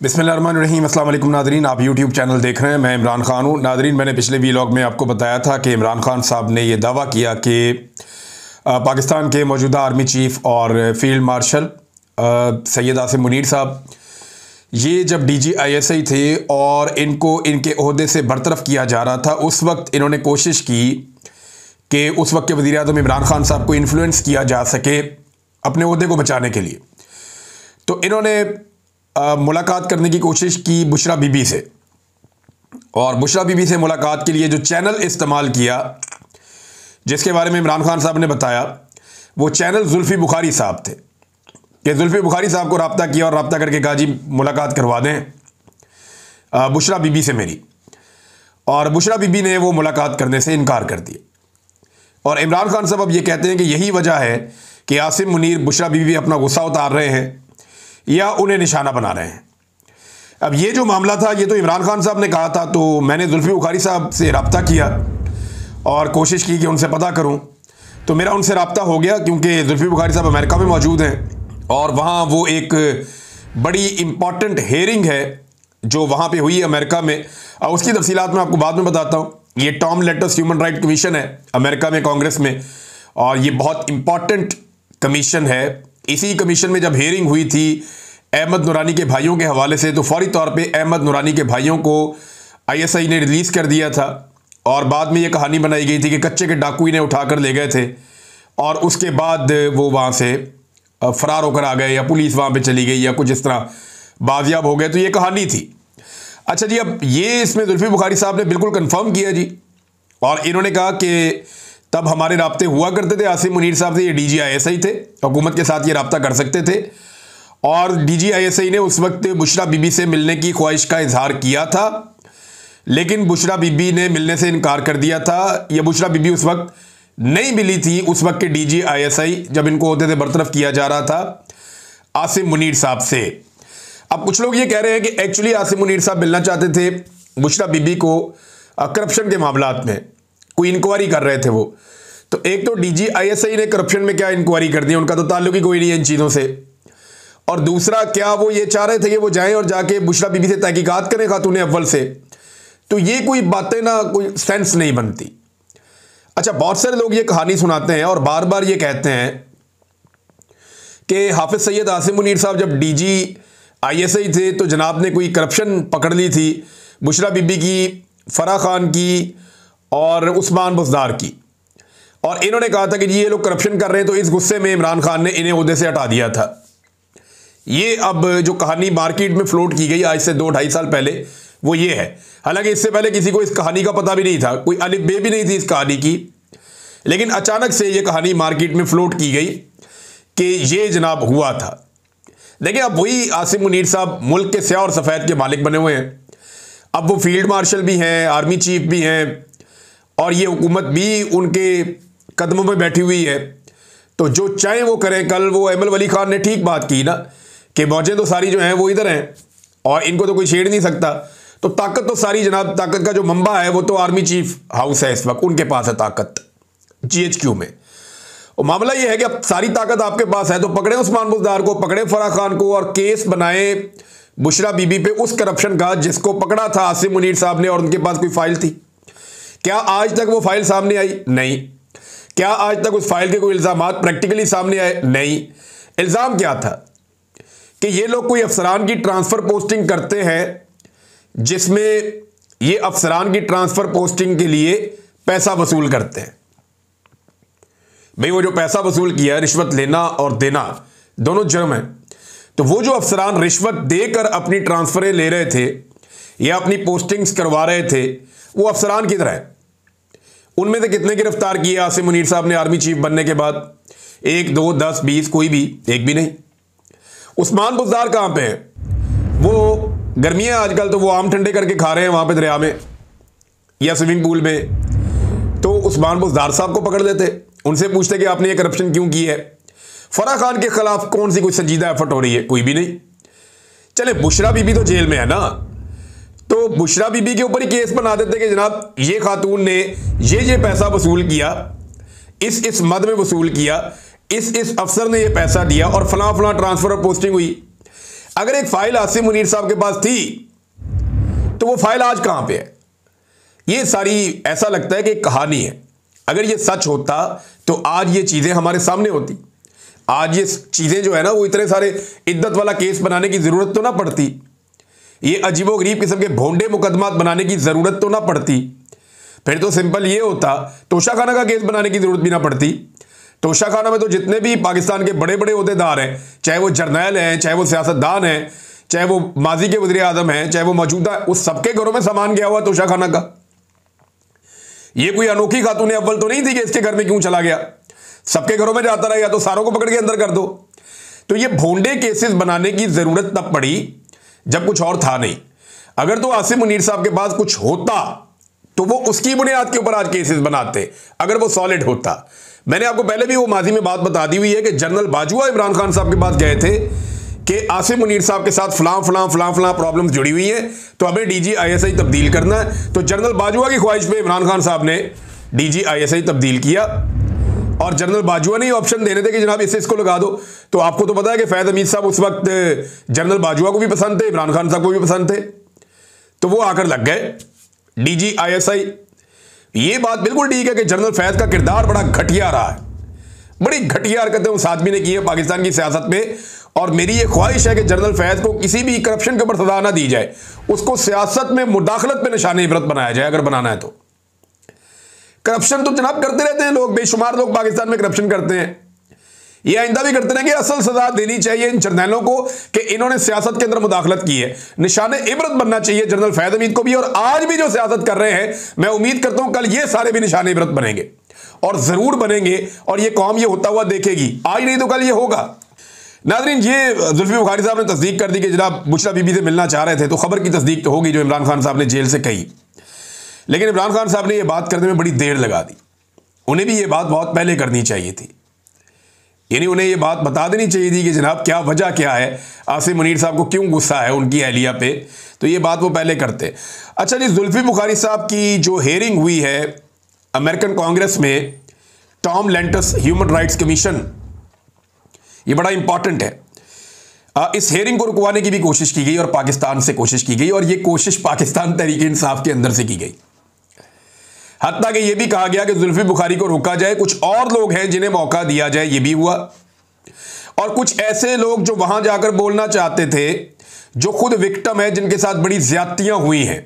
बिस्मिल्लाहिर्रहमानिर्रहीम। अस्सलाम वालेकुम नादरीन, आप यूट्यूब चैनल देख रहे हैं। मैं इमरान खान हूँ। नादरीन, मैंने पिछले वीलॉग में आपको बताया था कि इमरान खान साहब ने ये दावा किया कि पाकिस्तान के मौजूदा आर्मी चीफ़ और फील्ड मार्शल सैयद आसिम मुनीर साहब, ये जब DGISI थे और इनको इनके ओहदे से बरतरफ किया जा रहा था, उस वक्त इन्होंने कोशिश की कि उस वक्त के वज़ीर-ए-आज़म इमरान खान साहब को इन्फ्लुएंस किया जा सके अपने ओहदे को बचाने के लिए। तो इन्होंने मुलाकात करने की कोशिश की बुशरा बीबी से, और बुशरा बीबी से मुलाकात के लिए जो चैनल इस्तेमाल किया, जिसके बारे में इमरान खान साहब ने बताया, वो चैनल जुल्फ़ी बुखारी साहब थे। कि जुल्फ़ी बुखारी साहब को रब्ता किया और रब्ता करके कहा जी मुलाकात करवा दें बुशरा बीबी से मेरी, और बुशरा बीबी ने वो मुलाकात करने से इनकार कर दिया। और इमरान खान साहब अब ये कहते हैं कि यही वजह है कि आसिम मुनीर बुशरा बीबी पे अपना गुस्सा उतार रहे हैं या उन्हें निशाना बना रहे हैं। अब ये जो मामला था, ये तो इमरान खान साहब ने कहा था, तो मैंने जुल्फ़ी बुखारी साहब से रब्ता किया और कोशिश की कि उनसे पता करूं। तो मेरा उनसे रब्ता हो गया, क्योंकि जुल्फ़ी बुखारी साहब अमेरिका में मौजूद हैं और वहाँ वो एक बड़ी इम्पॉर्टेंट हेयरिंग है जो वहाँ पे हुई अमेरिका में। और उसकी तफसीलात मैं आपको बाद में बताता हूँ। ये Tom Lantos human right commission है अमेरिका में, कांग्रेस में, और ये बहुत इम्पॉर्टेंट कमीशन है। इसी कमीशन में जब हेयरिंग हुई थी अहमद नूरानी के भाइयों के हवाले से, तो फौरी तौर पे अहमद नूरानी के भाइयों को ISI ने रिलीज़ कर दिया था, और बाद में ये कहानी बनाई गई थी कि कच्चे के डाकू इन्हें उठाकर ले गए थे और उसके बाद वो वहाँ से फ़रार होकर आ गए, या पुलिस वहाँ पे चली गई, या कुछ इस तरह बाजियाब हो गए। तो ये कहानी थी। अच्छा जी, अब ये इसमें जुल्फ़ी बुखारी साहब ने बिल्कुल कन्फर्म किया जी, और इन्होंने कहा कि तब हमारे राब्ते हुआ करते थे आसिम मुनीर साहब से, ये DGISI थे, हुकूमत के साथ ये रब्ता कर सकते थे, और DGISI ने उस वक्त बुशरा बीबी से मिलने की ख्वाहिश का इजहार किया था, लेकिन बुशरा बीबी ने मिलने से इनकार कर दिया था। यह बुशरा बीबी उस वक्त नहीं मिली थी, उस वक्त के DGISI जब इनको ओहदे से बरतरफ किया जा रहा था आसिम मुनीर साहब से। अब कुछ लोग ये कह रहे हैं कि एक्चुअली आसिम मुनीर साहब मिलना चाहते थे बुशरा बीबी को करप्शन के मामलात में, कोई इंक्वायरी कर रहे थे वो। तो एक तो DGISI ने करप्शन में क्या इंक्वायरी कर दी, उनका तो ताल्लुक ही कोई नहीं है इन चीज़ों से। और दूसरा, क्या वो ये चाह रहे थे कि वो जाएं और जाके बुशरा बीबी से तहकीकात करें खातून अव्वल से? तो ये कोई बातें ना कोई सेंस नहीं बनती। अच्छा, बहुत सारे लोग ये कहानी सुनाते हैं और बार बार ये कहते हैं कि हाफिज सैयद आसिम मुनीर साहब जब DGISI थे तो जनाब ने कोई करप्शन पकड़ ली थी बुशरा बीबी की, फराह खान की और उस्मान बुज़दार की, और इन्होंने कहा था कि ये लोग करप्शन कर रहे हैं, तो इस गुस्से में इमरान खान ने इन्हें ओहदे से हटा दिया था। ये अब जो कहानी मार्केट में फ्लोट की गई आज से 2-2.5 साल पहले, वो ये है। हालांकि इससे पहले किसी को इस कहानी का पता भी नहीं था, कोई अलिफ बे भी नहीं थी इस कहानी की, लेकिन अचानक से ये कहानी मार्केट में फ्लोट की गई कि ये जनाब हुआ था। देखिए, अब वही आसिम मुनीर साहब मुल्क के स्याह और सफ़ेद के मालिक बने हुए हैं। अब वो फील्ड मार्शल भी हैं, आर्मी चीफ भी हैं, और ये हुकूमत भी उनके कदमों में बैठी हुई है। तो जो चाहे वो करें। कल वो अहमद वली खान ने ठीक बात की ना कि मौजें तो सारी जो हैं वो इधर हैं और इनको तो कोई छेड़ नहीं सकता। तो ताकत तो सारी जनाब, ताकत का जो मंबा है वो तो आर्मी चीफ हाउस है, इस वक्त उनके पास है ताकत, GHQ में। और मामला ये है कि अब सारी ताकत आपके पास है, तो पकड़े उस्मान बुज़दार को, पकड़े फराह खान को, और केस बनाए बुशरा बीबी पे उस करप्शन का जिसको पकड़ा था आसिम मुनीर साहब ने, और उनके पास कोई फाइल थी। क्या आज तक वो फाइल सामने आई? नहीं। क्या आज तक उस फाइल के कोई इल्ज़ामात प्रैक्टिकली सामने आए? नहीं। इल्ज़ाम क्या था कि ये लोग कोई अफसरान की ट्रांसफ़र पोस्टिंग करते हैं, जिसमें ये अफसरान की ट्रांसफ़र पोस्टिंग के लिए पैसा वसूल करते हैं। भाई, वो जो पैसा वसूल किया, रिश्वत लेना और देना दोनों जुर्म है। तो वो जो अफसरान रिश्वत देकर अपनी ट्रांसफ़रें ले रहे थे या अपनी पोस्टिंग्स करवा रहे थे, वो अफसरान किधर है? उनमें से कितने गिरफ्तार किए आसिम मुनीर साहब ने आर्मी चीफ बनने के बाद? 1, 2, 10, 20? कोई भी, एक भी नहीं। उस्मान बुज़दार कहाँ पे है? वो गर्मियाँ आजकल, तो वो आम ठंडे करके खा रहे हैं वहाँ पे दरिया में या स्विमिंग पूल में। तो उस्मान बुज़दार साहब को पकड़ लेते, उनसे पूछते कि आपने ये करप्शन क्यों की है। फराह खान के खिलाफ कौन सी कोई संजीदा एफर्ट हो रही है? कोई भी नहीं। चले, बुशरा बीबी तो जेल में है ना, तो बुशरा बीबी के ऊपर ही केस बना देते कि जनाब ये खातून ने ये पैसा वसूल किया, इस मद में वसूल किया, इस अफसर ने ये पैसा दिया और फलां फलां ट्रांसफ़र और पोस्टिंग हुई। अगर एक फाइल आसिम मुनीर साहब के पास थी तो वो फाइल आज कहां पे है? ये सारी ऐसा लगता है कि एक कहानी है। अगर ये सच होता तो आज ये चीजें हमारे सामने होती। आज ये चीजें जो है ना, वो इतने सारे इद्दत वाला केस बनाने की जरूरत तो ना पड़ती। ये अजीबोगरीब किस्म के भोंडे मुकदमात बनाने की जरूरत तो ना पड़ती। फिर तो सिंपल ये होता, तोशा खाना का केस बनाने की जरूरत भी ना पड़ती। तोशा खाना में तो जितने भी पाकिस्तान के बड़े बड़े ओहदेदार हैं, चाहे वो जर्नैल हैं, चाहे वो सियासतदान हैं, चाहे वो माजी के वज़ीर आज़म हैं, चाहे वो मौजूदा, उस सबके घरों में सामान गया हुआ तोशा खाना का। ये कोई अनोखी खातून अव्वल तो नहीं थी कि इसके घर में क्यों चला गया। सबके घरों में जाता रहा, या तो सारों को पकड़ के अंदर कर दो। तो ये भोंडे केसेस बनाने की जरूरत तब पड़ी जब कुछ और था नहीं। अगर तो आसिम मुनीर साहब के पास कुछ होता तो वो उसकी बुनियाद के ऊपर आज केसेस बनाते, अगर वो सॉलिड होता। मैंने आपको पहले भी वो माजी में बात बता दी हुई है कि जनरल बाजुआ इमरान खान साहब के पास गए थे कि आसिम मुनीर साहब के साथ फलां प्रॉब्लम्स जुड़ी हुई हैं, तो हमें डीजी आईएसआई तब्दील करना है। तो जनरल बाजुआ की ख्वाहिश पे इमरान खान साहब ने डीजी आईएसआई तब्दील किया, और जनरल बाजुआ ने ऑप्शन देने थे कि जनाब इसको लगा दो। तो आपको तो पता है कि फैज हमीद साहब उस वक्त जनरल बाजुआ को भी पसंद थे, इमरान खान साहब को भी पसंद थे, तो वो आकर लग गए डीजी आईएसआई। ये बात बिल्कुल ठीक है कि जनरल फैज का किरदार बड़ा घटिया रहा है, बड़ी घटिया हरकतें उस आदमी ने की है पाकिस्तान की सियासत में। और मेरी ये ख्वाहिश है कि जनरल फैज को किसी भी करप्शन के ऊपर सजा ना दी जाए, उसको सियासत में मुदाखलत पे निशान इबरत बनाया जाए अगर बनाना है तो। करप्शन तो जनाब करते रहते हैं लोग, बेशुमार लोग पाकिस्तान में करप्शन करते हैं। ये आइंदा भी करते रहेंगे। असल सजा देनी चाहिए इन जर्नैलों को कि इन्होंने सियासत के अंदर मुदाखलत की है। निशाने इबरत बनना चाहिए जनरल फैज हमीद को भी, और आज भी जो सियासत कर रहे हैं, मैं उम्मीद करता हूं कल ये सारे भी निशाने इबरत बनेंगे, और जरूर बनेंगे। और ये कौम ये होता हुआ देखेगी, आज नहीं तो कल ये होगा। नाज़रीन, ये जुल्फी बुखारी साहब ने तस्दीक कर दी कि जनाब बुशरा बीबी से मिलना चाह रहे थे, तो खबर की तस्दीक तो होगी जो इमरान खान साहब ने जेल से कही। लेकिन इमरान खान साहब ने यह बात करने में बड़ी देर लगा दी। उन्हें भी ये बात बहुत पहले करनी चाहिए थी, यानी उन्हें ये बात बता देनी चाहिए थी कि जनाब क्या वजह क्या है, आसिम मुनीर साहब को क्यों गुस्सा है उनकी अहलिया पे, तो ये बात वो पहले करते। अच्छा जी, जुल्फी बुखारी साहब की जो हेयरिंग हुई है अमेरिकन कांग्रेस में, टॉम लैंटस ह्यूमन राइट्स कमीशन, ये बड़ा इंपॉर्टेंट है। इस हेयरिंग को रुकवाने की भी कोशिश की गई और पाकिस्तान से कोशिश की गई, और ये कोशिश पाकिस्तान तहरीक इंसाफ के अंदर से की गई। हत्ता कि यह भी कहा गया कि जुल्फी बुखारी को रोका जाए, कुछ और लोग हैं जिन्हें मौका दिया जाए, यह भी हुआ। और कुछ ऐसे लोग जो वहां जाकर बोलना चाहते थे, जो खुद विक्टिम है, जिनके साथ बड़ी ज्यादतियां हुई हैं,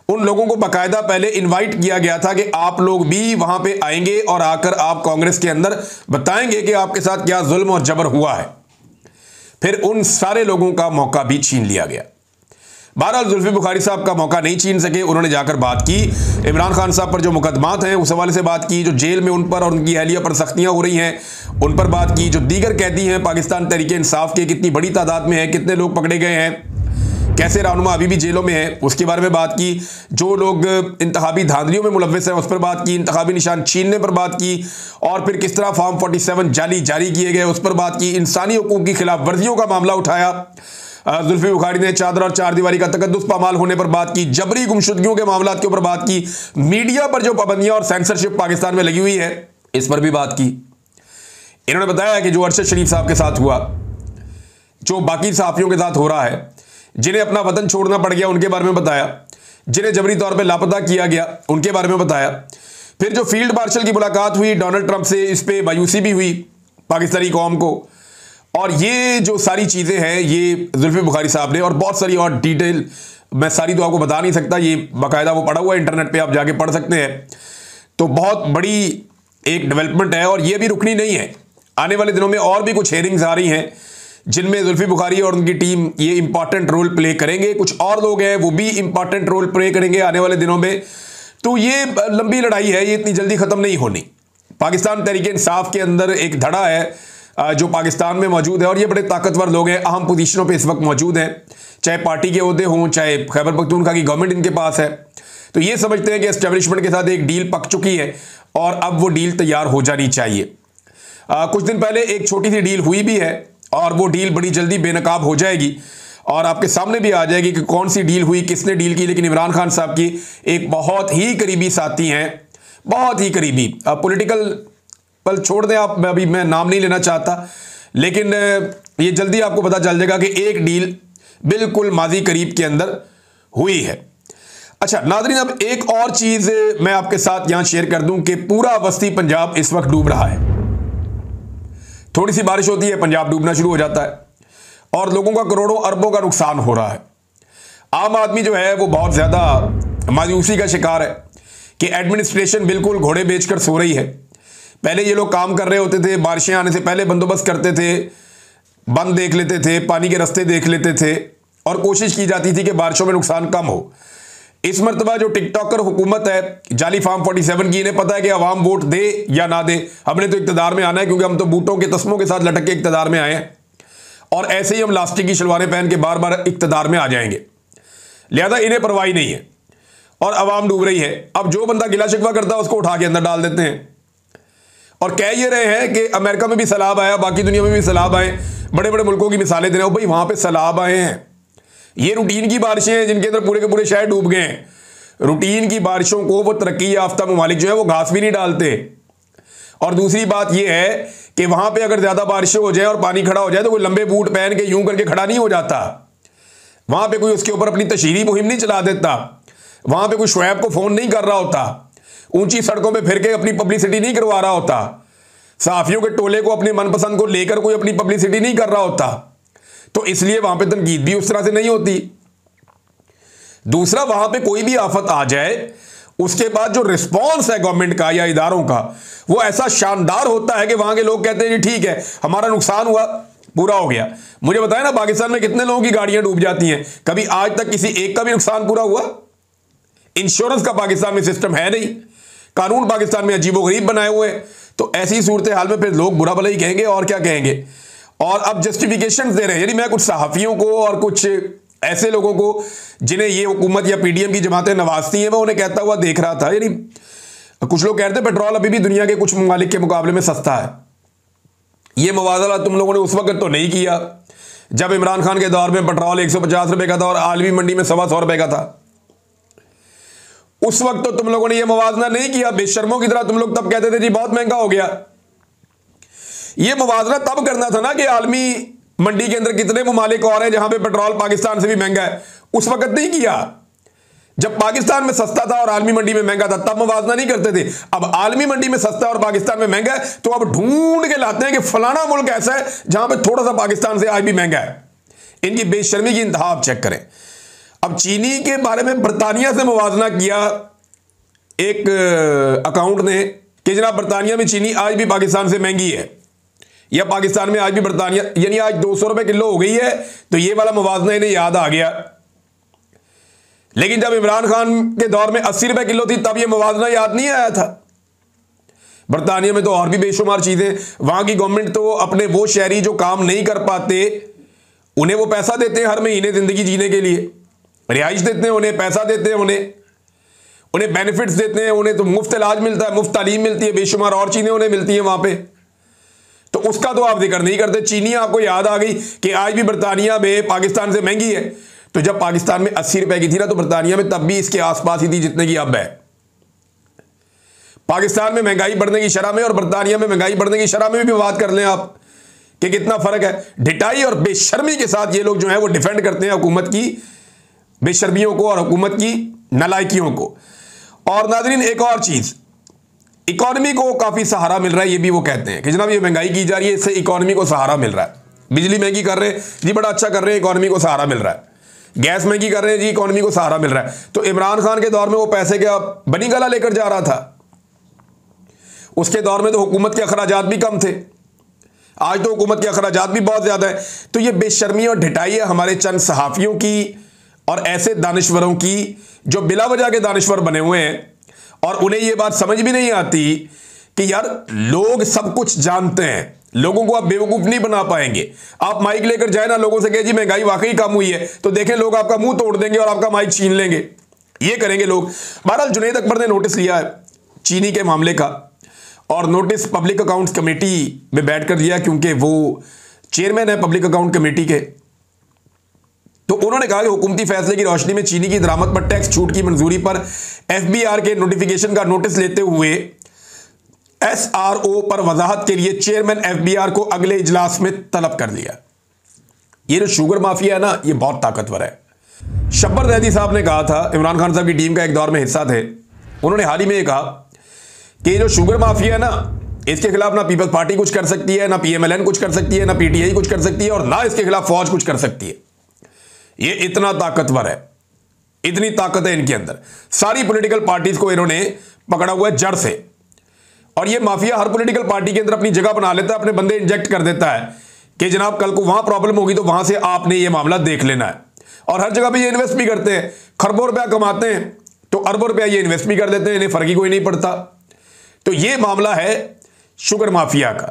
उन लोगों को बाकायदा पहले इनवाइट किया गया था कि आप लोग भी वहां पे आएंगे और आकर आप कांग्रेस के अंदर बताएंगे कि आपके साथ क्या जुल्म और जबर हुआ है। फिर उन सारे लोगों का मौका भी छीन लिया गया। बहरहाल जुल्फी बुखारी साहब का मौका नहीं छीन सके, उन्होंने जाकर बात की, इमरान खान साहब पर जो मुकदमात हैं उस हवाले से बात की, जो जेल में उन पर और उनकी अहलिया पर सख्तियां हो रही हैं उन पर बात की, जो दीगर कैदी हैं पाकिस्तान तहरीक इंसाफ के कितनी बड़ी तादाद में है, कितने लोग पकड़े गए हैं, कैसे रहनुमा अभी भी जेलों में है, उसके बारे में बात की, जो लोग इंतखाबी धांधलियों में मुलव्वस हैं उस पर बात की, इंतखाबी निशान छीनने पर बात की, और फिर किस तरह फॉर्म 47 जाली जारी किए गए उस पर बात की, इंसानी हकूक़ की खिलाफ वर्जियों का मामला उठाया। जुल्फी बुखारी ने चादर और चार दीवारी का तकद्दुस पामाल होने पर बात की, जबरी गुमशुदगियों के मामलों के ऊपर बात की, मीडिया पर जो पाबंदियां और सेंसरशिप पाकिस्तान में लगी हुई है इस पर भी बात की। इन्होंने बताया कि जो अरशद शरीफ साहब के साथ हुआ, जो बाकी सहाफ़ियों के साथ हो रहा है, जिन्हें अपना वतन छोड़ना पड़ गया उनके बारे में बताया, जिन्हें जबरी तौर पर लापता किया गया उनके बारे में बताया। फिर जो फील्ड मार्शल की मुलाकात हुई डोनाल्ड ट्रंप से, इस पर मायूसी भी हुई पाकिस्तानी कौम को। और ये जो सारी चीज़ें हैं ये जुल्फी बुखारी साहब ने, और बहुत सारी और डिटेल मैं सारी तो आपको बता नहीं सकता, ये बाकायदा वो पढ़ा हुआ है इंटरनेट पे, आप जाके पढ़ सकते हैं। तो बहुत बड़ी एक डेवलपमेंट है और ये भी रुकनी नहीं है। आने वाले दिनों में और भी कुछ हेयरिंग्स आ रही हैं जिनमें जुल्फी बुखारी और उनकी टीम ये इंपॉर्टेंट रोल प्ले करेंगे, कुछ और लोग हैं वो भी इंपॉर्टेंट रोल प्ले करेंगे आने वाले दिनों में। तो ये लंबी लड़ाई है, ये इतनी जल्दी ख़त्म नहीं होनी। पाकिस्तान तहरीक इंसाफ के अंदर एक धड़ा है जो पाकिस्तान में मौजूद है, और ये बड़े ताकतवर लोग हैं, अहम पोजीशनों पे इस वक्त मौजूद हैं, चाहे पार्टी के ओहदे हों, चाहे खैबर पख्तूनख्वा की गवर्नमेंट इनके पास है। तो ये समझते हैं कि एस्टेब्लिशमेंट के साथ एक डील पक चुकी है और अब वो डील तैयार हो जानी चाहिए। कुछ दिन पहले एक छोटी सी डील हुई भी है और वो डील बड़ी जल्दी बेनकाब हो जाएगी और आपके सामने भी आ जाएगी कि कौन सी डील हुई, किसने डील की। लेकिन इमरान खान साहब की एक बहुत ही करीबी साथी हैं, बहुत ही करीबी, पॉलिटिकल पल छोड़ दें आप, अभी मैं नाम नहीं लेना चाहता, लेकिन ये जल्दी आपको पता चल जाएगा कि एक डील बिल्कुल माजी करीब के अंदर हुई है। अच्छा नाज़रीन, अब एक और चीज मैं आपके साथ यहां शेयर कर दूं कि पूरा वस्ती पंजाब इस वक्त डूब रहा है। थोड़ी सी बारिश होती है, पंजाब डूबना शुरू हो जाता है और लोगों का करोड़ों अरबों का नुकसान हो रहा है। आम आदमी जो है वो बहुत ज्यादा मायूसी का शिकार है कि एडमिनिस्ट्रेशन बिल्कुल घोड़े बेचकर सो रही है। पहले ये लोग काम कर रहे होते थे, बारिशें आने से पहले बंदोबस्त करते थे, बंद देख लेते थे, पानी के रास्ते देख लेते थे और कोशिश की जाती थी कि बारिशों में नुकसान कम हो। इस मरतबा जो टिकटॉकर हुकूमत है जाली फार्म 47 की, इन्हें पता है कि अवाम वोट दे या ना दे, हमने तो इक्तदार में आना है, क्योंकि हम तो बूटों के तस्मों के साथ लटक के इक्तदार में आए हैं और ऐसे ही हम लास्टिक की शलवारें पहन के बार बार इक्तदार में आ जाएंगे। लिहाजा इन्हें परवाही नहीं है और अवाम डूब रही है। अब जो बंदा गिला शिकवा करता है उसको उठा के अंदर डाल देते हैं और कह ये रहे हैं कि अमेरिका में भी सैलाब आया, बाकी दुनिया में भी सैलाब आए, बड़े बड़े मुल्कों की मिसालें दे रहे हो। भाई वहां पे सैलाब आए हैं, ये रूटीन की बारिशें हैं जिनके अंदर पूरे के पूरे शहर डूब गए हैं। रूटीन की बारिशों को वो तरक्की याफ्ता ममालिक जो है वो घास भी नहीं डालते। और दूसरी बात यह है कि वहां पे अगर ज्यादा बारिशें हो जाए और पानी खड़ा हो जाए तो कोई लंबे बूट पहन के यूं करके खड़ा नहीं हो जाता। वहां पे कोई उसके ऊपर अपनी तशहीरी मुहिम नहीं चला देता, वहां पे कोई शुएब को फोन नहीं कर रहा होता, ऊंची सड़कों पे फिर के अपनी पब्लिसिटी नहीं करवा रहा होता, सहाफियों के टोले को अपनी मनपसंद को लेकर कोई अपनी पब्लिसिटी नहीं कर रहा होता। तो इसलिए वहां पे तनकीद भी उस तरह से नहीं होती। दूसरा, वहां पे कोई भी आफत आ जाए उसके बाद जो रिस्पॉन्स है गवर्नमेंट का या इदारों का वो ऐसा शानदार होता है कि वहां के लोग कहते हैं जी ठीक है हमारा नुकसान हुआ, पूरा हो गया। मुझे बताया ना पाकिस्तान में कितने लोगों की गाड़ियां डूब जाती हैं, कभी आज तक किसी एक का भी नुकसान पूरा हुआ? इंश्योरेंस का पाकिस्तान में सिस्टम है नहीं, कानून पाकिस्तान में अजीबोगरीब बनाए हुए हैं। तो ऐसी सूरत हाल में फिर लोग बुरा भला ही कहेंगे और क्या कहेंगे। और अब जस्टिफिकेशन दे रहे हैं, यानी मैं कुछ सहाफियों को और कुछ ऐसे लोगों को जिन्हें ये हुकूमत या पीडीएम की जमातें नवाजती हैं मैं उन्हें कहता हुआ देख रहा था। यानी कुछ लोग कहते हैं पेट्रोल अभी भी दुनिया के कुछ ममालिक के मुकाबले में सस्ता है। ये मुवाज़ला तुम लोगों ने उस वक्त तो नहीं किया जब इमरान खान के दौर में पेट्रोल 150 रुपए का था और आलमी मंडी में 125 रुपए का था। उस वक्त तो तुम लोगों ने यह मुवाजना नहीं किया, बेशर्मों की तरह तुम लोग तब कहते थे जी बहुत महंगा हो गया। यह मुवाजना तब करना था ना कि आलमी मंडी के अंदर कितने ममालिक और हैं जहां पे पेट्रोल पाकिस्तान से भी महंगा है, उस वक्त नहीं किया। जब पाकिस्तान में सस्ता था और आलमी मंडी में महंगा था तब मुवाजना नहीं करते थे। अब आलमी मंडी में सस्ता और पाकिस्तान में महंगा है तो अब ढूंढ के लाते हैं कि फलाना मुल्क ऐसा है जहां पे थोड़ा सा पाकिस्तान से आज भी महंगा है। इनकी बेशर्मी की इंतहा आप चेक करें। अब चीनी के बारे में बरतानिया से मुवाजना किया एक अकाउंट ने कि जनाब बरतानिया में चीनी आज भी पाकिस्तान से महंगी है, या पाकिस्तान में आज भी बरतानिया यानी आज 200 रुपए किलो हो गई है। तो ये वाला मुवाजना इन्हें याद आ गया। लेकिन जब इमरान खान के दौर में 80 रुपए किलो थी तब ये मुवाजना याद नहीं आया था। बरतानिया में तो और भी बेशुमार चीजें, वहां की गवर्नमेंट तो अपने वो शहरी जो काम नहीं कर पाते उन्हें वो पैसा देते हैं हर महीने जिंदगी जीने के लिए, रिहाइश देते हैं उन्हें, पैसा देते हैं उन्हें बेनिफिट्स देते हैं, उन्हें तो मुफ्त इलाज मिलता है, मुफ्त तालीम मिलती है, बेशुमार और चीजें उन्हें मिलती हैं वहां पे। तो उसका तो आप जिक्र नहीं करते। चीनी आपको याद आ गई कि आज भी बरतानिया में पाकिस्तान से महंगी है। तो जब पाकिस्तान में 80 रुपए की थी ना तो बरतानिया में तब भी इसके आसपास ही थी जितने की अब है। पाकिस्तान में महंगाई बढ़ने की शरह में और बरतानिया में महंगाई बढ़ने की शरह में भी बात कर लें आप कि कितना फर्क है। ढिठाई और बेशर्मी के साथ ये लोग जो है वो डिफेंड करते हैं हुकूमत की बेशर्मियों को और हुकूमत की नालायकियों को। और नाज़रीन एक और चीज, इकोनॉमी को काफी सहारा मिल रहा है। ये भी वो कहते हैं कि जनाब ये महंगाई की जा रही है, इससे इकोनॉमी को सहारा मिल रहा है। बिजली महंगी कर रहे हैं जी, बड़ा अच्छा कर रहे हैं, इकोनॉमी को सहारा मिल रहा है। गैस महंगी कर रहे हैं जी, इकोनॉमी को सहारा मिल रहा है। तो इमरान खान के दौर में वो पैसे का बनी गला लेकर जा रहा था, उसके दौर में तो हुकूमत के अखराजात भी कम थे, आज तो हुकूमत के अखराजात भी बहुत ज्यादा है। तो ये बेशर्मी और ढिठाई है हमारे चंद सहाफियों की और ऐसे दानिश्वरों की जो बिला वजह के दानिश्वर बने हुए हैं और उन्हें यह बात समझ भी नहीं आती कि यार लोग सब कुछ जानते हैं, लोगों को आप बेवकूफ नहीं बना पाएंगे। आप माइक लेकर जाए ना, लोगों से कहे जी महंगाई वाकई कम हुई है, तो देखें लोग आपका मुंह तोड़ देंगे और आपका माइक छीन लेंगे। ये करेंगे लोग। बहरहाल जुनैद अकबर ने नोटिस लिया है चीनी के मामले का और नोटिस पब्लिक अकाउंट्स कमेटी में बैठकर लिया, क्योंकि वो चेयरमैन है पब्लिक अकाउंट कमेटी के। तो उन्होंने कहा कि हुकूमती फैसले की रोशनी में चीनी की दरामद पर टैक्स छूट की मंजूरी पर एफबीआर के नोटिफिकेशन का नोटिस लेते हुए एसआरओ पर वजाहत के लिए चेयरमैन एफबीआर को अगले इजलास में तलब कर लिया। ये जो शुगर माफिया है ना, ये बहुत ताकतवर है। शब्बर जैदी साहब ने कहा था, इमरान खान साहब की टीम का एक दौर में हिस्सा थे, उन्होंने हाल ही में ये कहा कि ये जो शुगर माफिया है ना, इसके खिलाफ ना पीपल्स पार्टी कुछ कर सकती है, ना पीएमएलएन कुछ कर सकती है, ना पीटीआई कुछ कर सकती है, और ना इसके खिलाफ फौज कुछ कर सकती है। ये इतना ताकतवर है, इतनी ताकत है इनके अंदर। सारी पॉलिटिकल पार्टीज को इन्होंने पकड़ा हुआ है जड़ से, और ये माफिया हर पॉलिटिकल पार्टी के अंदर अपनी जगह बना लेता है, अपने बंदे इंजेक्ट कर देता है कि जनाब कल को वहां प्रॉब्लम होगी तो वहां से आपने ये मामला देख लेना है। और हर जगह पे ये इन्वेस्ट भी करते हैं, खरबों रुपया कमाते हैं तो अरबों रुपया ये इन्वेस्ट भी कर देते हैं, इन्हें फर्क ही कोई नहीं पड़ता। तो ये मामला है शुगर माफिया का।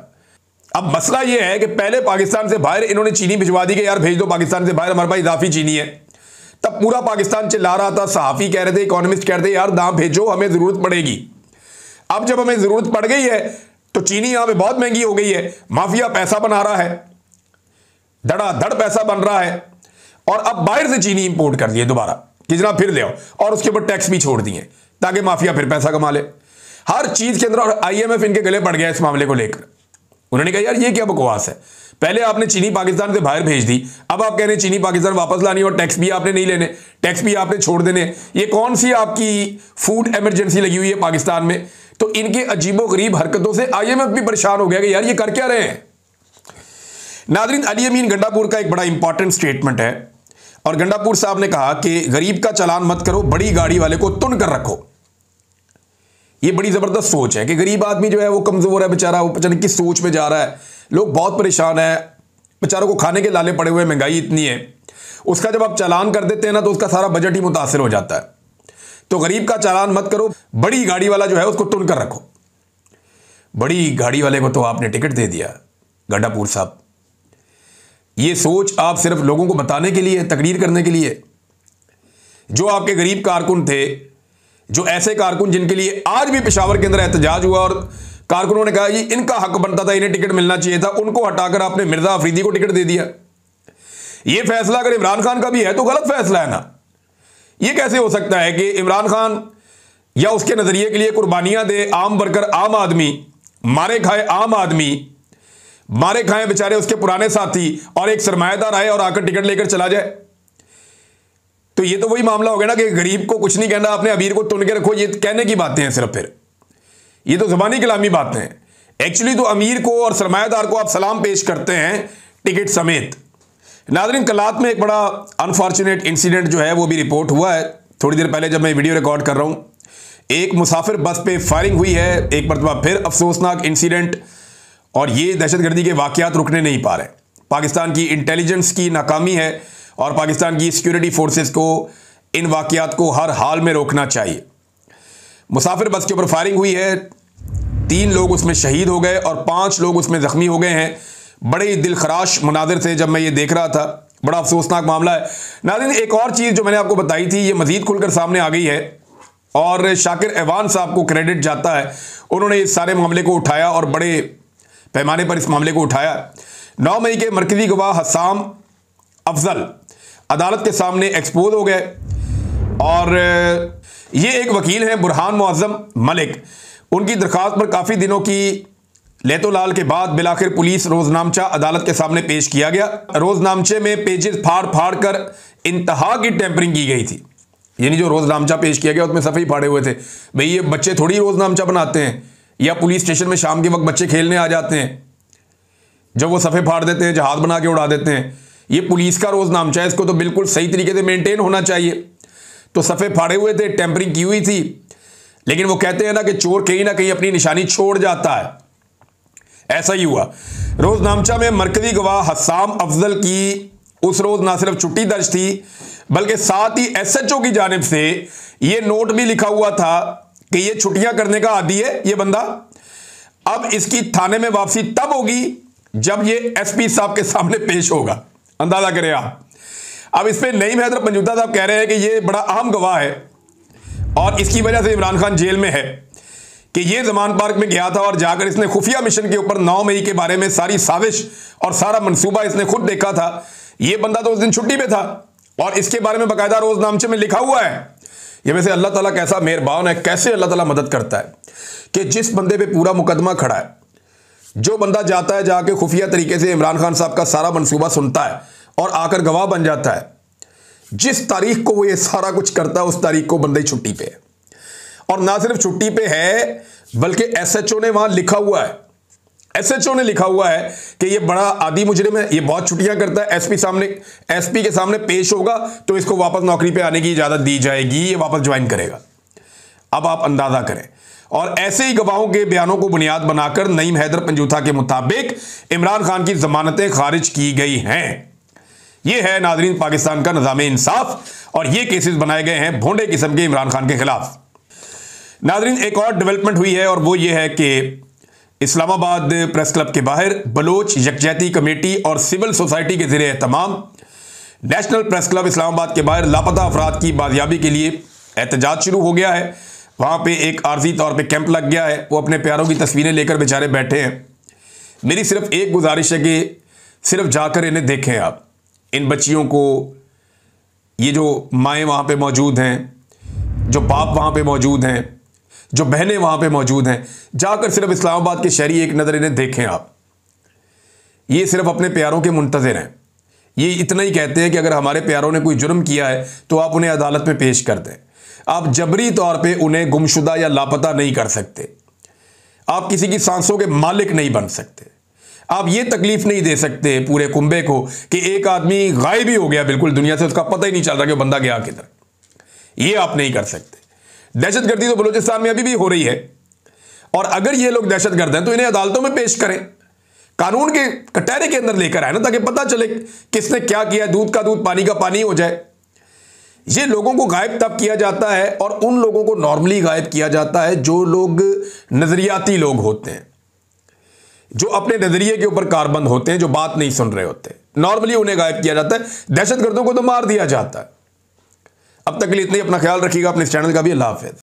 अब मसला ये है कि पहले पाकिस्तान से बाहर इन्होंने चीनी भिजवा दी कि यार भेज दो पाकिस्तान से बाहर, हमारे पास इजाफी चीनी है। तब पूरा पाकिस्तान चिल्ला रहा था, सहाफी कह रहे थे, इकोनॉमिस्ट कह रहे थे यार दाम भेजो, हमें जरूरत पड़ेगी। अब जब हमें जरूरत पड़ गई है तो चीनी यहां पे बहुत महंगी हो गई है, माफिया पैसा बना रहा है, धड़ाधड़ पैसा बन रहा है, और अब बाहर से चीनी इंपोर्ट कर दिए दोबारा कि जनाब फिर ले आओ, और उसके ऊपर टैक्स भी छोड़ दिए ताकि माफिया फिर पैसा कमा ले हर चीज के अंदर। और आईएमएफ इनके गले पड़ गया इस मामले को लेकर। उन्होंने कहा यार ये क्या बकवास है, पहले आपने चीनी पाकिस्तान से बाहर भेज दी, अब आप कह रहे हैं चीनी पाकिस्तान वापस लानी और टैक्स भी आपने नहीं लेने, टैक्स भी आपने छोड़ देने। ये कौन सी आपकी फूड इमरजेंसी लगी हुई है पाकिस्तान में? तो इनके अजीबोगरीब हरकतों से आईएमएफ भी परेशान हो गया कि यार ये कर क्या रहे हैं। नादरीन, अली अमीन गंडापुर का एक बड़ा इंपॉर्टेंट स्टेटमेंट है, और गंडापुर साहब ने कहा कि गरीब का चालान मत करो, बड़ी गाड़ी वाले को तुन कर रखो। ये बड़ी जबरदस्त सोच है कि गरीब आदमी जो है वो कमजोर है बेचारा, वो पता नहीं किस सोच में जा रहा है, लोग बहुत परेशान है, बेचारों को खाने के लाले पड़े हुए, महंगाई इतनी है, उसका जब आप चालान कर देते हैं ना तो उसका सारा बजट ही मुतासिर हो जाता है। तो गरीब का चालान मत करो, बड़ी गाड़ी वाला जो है उसको तुन कर रखो। बड़ी गाड़ी वाले को तो आपने टिकट दे दिया गंडापुर साहब। ये सोच आप सिर्फ लोगों को बताने के लिए, तकरीर करने के लिए। जो आपके गरीब कारकुन थे, जो ऐसे कारकुन जिनके लिए आज भी पेशावर के अंदर एहतजाज हुआ और कारकुनों ने कहा ये इनका हक बनता था, इन्हें टिकट मिलना चाहिए था, उनको हटाकर आपने मिर्जा अफरीदी को टिकट दे दिया। ये फैसला अगर इमरान खान का भी है तो गलत फैसला है ना। ये कैसे हो सकता है कि इमरान खान या उसके नजरिए के लिए कुर्बानियां दे आम वर्कर, आम आदमी, मारे खाए आम आदमी, मारे खाए बेचारे उसके पुराने साथी, और एक सरमाएदार आए और आकर टिकट लेकर चला जाए। तो ये तो वही मामला हो गया ना कि गरीब को कुछ नहीं कहना, अपने अमीर को तुन के रखो। ये कहने की बातें हैं सिर्फ, फिर ये तो जबानी कलामी बातें हैं। एक्चुअली तो अमीर को और सरमाएदार को आप सलाम पेश करते हैं टिकट समेत। नाज़रीन, कलात में एक बड़ा अनफॉर्चुनेट इंसिडेंट जो है वो भी रिपोर्ट हुआ है। थोड़ी देर पहले जब मैं वीडियो रिकॉर्ड कर रहा हूं, एक मुसाफिर बस पे फायरिंग हुई है, एक मरतबा फिर अफसोसनाक इंसिडेंट, और ये दहशतगर्दी के वाकयात रुकने नहीं पा रहे। पाकिस्तान की इंटेलिजेंस की नाकामी है और पाकिस्तान की सिक्योरिटी फोर्सेस को इन वाकयात को हर हाल में रोकना चाहिए। मुसाफिर बस के ऊपर फायरिंग हुई है, 3 लोग उसमें शहीद हो गए और 5 लोग उसमें जख्मी हो गए हैं। बड़े ही दिलखराश मनाजिर थे जब मैं ये देख रहा था, बड़ा अफसोसनाक मामला है। नाज़रीन, एक और चीज़ जो मैंने आपको बताई थी ये मज़ीद खुलकर सामने आ गई है, और शाकिर एवान साहब को क्रेडिट जाता है, उन्होंने इस सारे मामले को उठाया और बड़े पैमाने पर इस मामले को उठाया। 9 मई के मरकजी गवाह हसाम अफजल अदालत के सामने एक्सपोज हो गए, और ये एक वकील हैं बुरहान मुअज़्ज़म मलिक। उनकी दरख्वास्त पर काफ़ी दिनों की लेतोलाल के बाद बिलाखिर पुलिस रोजनामचा अदालत के सामने पेश किया गया। रोजनामचे में पेजेस फाड़ फाड़ कर इंतहा की टेम्परिंग की गई थी। यानी जो रोजनामचा पेश किया गया उसमें सफ़े फाड़े हुए थे। भाई ये बच्चे थोड़ी रोजनामचा बनाते हैं, या पुलिस स्टेशन में शाम के वक्त बच्चे खेलने आ जाते हैं, जब वो सफ़े फाड़ देते हैं, जहाज बना के उड़ा देते हैं। ये पुलिस का रोजनामचा है, इसको तो बिल्कुल सही तरीके से मेंटेन होना चाहिए। तो सफ़े फाड़े हुए थे, टेम्परिंग की हुई थी, लेकिन वो कहते हैं ना कि चोर कहीं ना कहीं अपनी निशानी छोड़ जाता है। ऐसा ही हुआ। रोजनामचा में मरकजी गवाह हसाम अफजल की उस रोज ना सिर्फ छुट्टी दर्ज थी, बल्कि साथ ही एसएचओ की जानिब से यह नोट भी लिखा हुआ था कि यह छुट्टियां करने का आदी है ये बंदा। अब इसकी थाने में वापसी तब होगी जब ये एसपी साहब के सामने पेश होगा। अंदाजा करें आप। अब इस पर नईम हैदर पंजुता साहब कह रहे हैं कि ये बड़ा अहम गवाह है और इसकी वजह से इमरान खान जेल में है, कि ये जमान पार्क में गया था और जाकर इसने खुफिया मिशन के ऊपर 9 मई के बारे में सारी साजिश और सारा मंसूबा इसने खुद देखा था। ये बंदा तो उस दिन छुट्टी पे था और इसके बारे में बाकायदा रोजनामचे में लिखा हुआ है। ये वैसे अल्लाह ताला कैसा मेहरबान है, कैसे अल्लाह ताला मदद करता है कि जिस बंदे पे पूरा मुकदमा खड़ा है, जो बंदा जाता है जाके खुफिया तरीके से इमरान खान साहब का सारा मंसूबा सुनता है और आकर गवाह बन जाता है। जिस तारीख को वो ये सारा कुछ करता है उस तारीख को बंदा ही छुट्टी पे है, और ना सिर्फ छुट्टी पे है बल्कि एसएचओ ने वहां लिखा हुआ है, एसएचओ ने लिखा हुआ है कि ये बड़ा आदी मुजरिम है, ये बहुत छुट्टियां करता है, एसपी के सामने पेश होगा तो इसको वापस नौकरी पे आने की इजाजत दी जाएगी, ये वापस ज्वाइन करेगा। अब आप अंदाजा करें। और ऐसे ही गवाहों के बयानों को बुनियाद बनाकर नईम हैदर पंजूथा के मुताबिक इमरान खान की जमानतें खारिज की गई हैं। यह है नाजरीन पाकिस्तान का निज़ाम इंसाफ, और यह केसेस बनाए गए हैं भोंडे किस्म के इमरान खान के खिलाफ। नाजरीन एक और डेवलपमेंट हुई है, और वो ये है कि इस्लामाबाद प्रेस क्लब के बाहर बलोच यकजहती कमेटी और सिविल सोसाइटी के ज़रिए तमाम नेशनल प्रेस क्लब इस्लामाबाद के बाहर लापता अफराद की बाजियाबी के लिए एहतजाज शुरू हो गया है। वहाँ पे एक आर्जी तौर पे कैंप लग गया है, वो अपने प्यारों की तस्वीरें लेकर बेचारे बैठे हैं। मेरी सिर्फ एक गुजारिश है कि सिर्फ जाकर इन्हें देखें आप, इन बच्चियों को, ये जो माएँ वहाँ पे मौजूद हैं, जो बाप वहाँ पे मौजूद हैं, जो बहनें वहाँ पे मौजूद हैं, जाकर सिर्फ इस्लामाबाद के शहरी एक नज़र इन्हें देखें आप। ये सिर्फ अपने प्यारों के मुंतज़िर हैं। ये इतना ही कहते हैं कि अगर हमारे प्यारों ने कोई जुर्म किया है तो आप उन्हें अदालत में पेश कर दें। आप जबरी तौर पे उन्हें गुमशुदा या लापता नहीं कर सकते। आप किसी की सांसों के मालिक नहीं बन सकते। आप ये तकलीफ नहीं दे सकते पूरे कुंबे को कि एक आदमी गायब ही हो गया बिल्कुल दुनिया से, उसका पता ही नहीं चल रहा कि वो बंदा गया किधर। ये आप नहीं कर सकते। दहशतगर्दी तो बलूचिस्तान में अभी भी हो रही है, और अगर ये लोग दहशतगर्द हैं तो इन्हें अदालतों में पेश करें, कानून के कटहरे के अंदर लेकर आए ना, ताकि पता चले किसने क्या किया, दूध का दूध पानी का पानी हो जाए। ये लोगों को गायब तब किया जाता है, और उन लोगों को नॉर्मली गायब किया जाता है जो लोग नजरियाती लोग होते हैं, जो अपने नजरिए के ऊपर कारबंद होते हैं, जो बात नहीं सुन रहे होते। नॉर्मली उन्हें गायब किया जाता है। दहशतगर्दों को तो मार दिया जाता है। अब तक के लिए इतना ही। अपना ख्याल रखिएगा, अपने इस चैनल का भी। अल्लाह हाफिज़।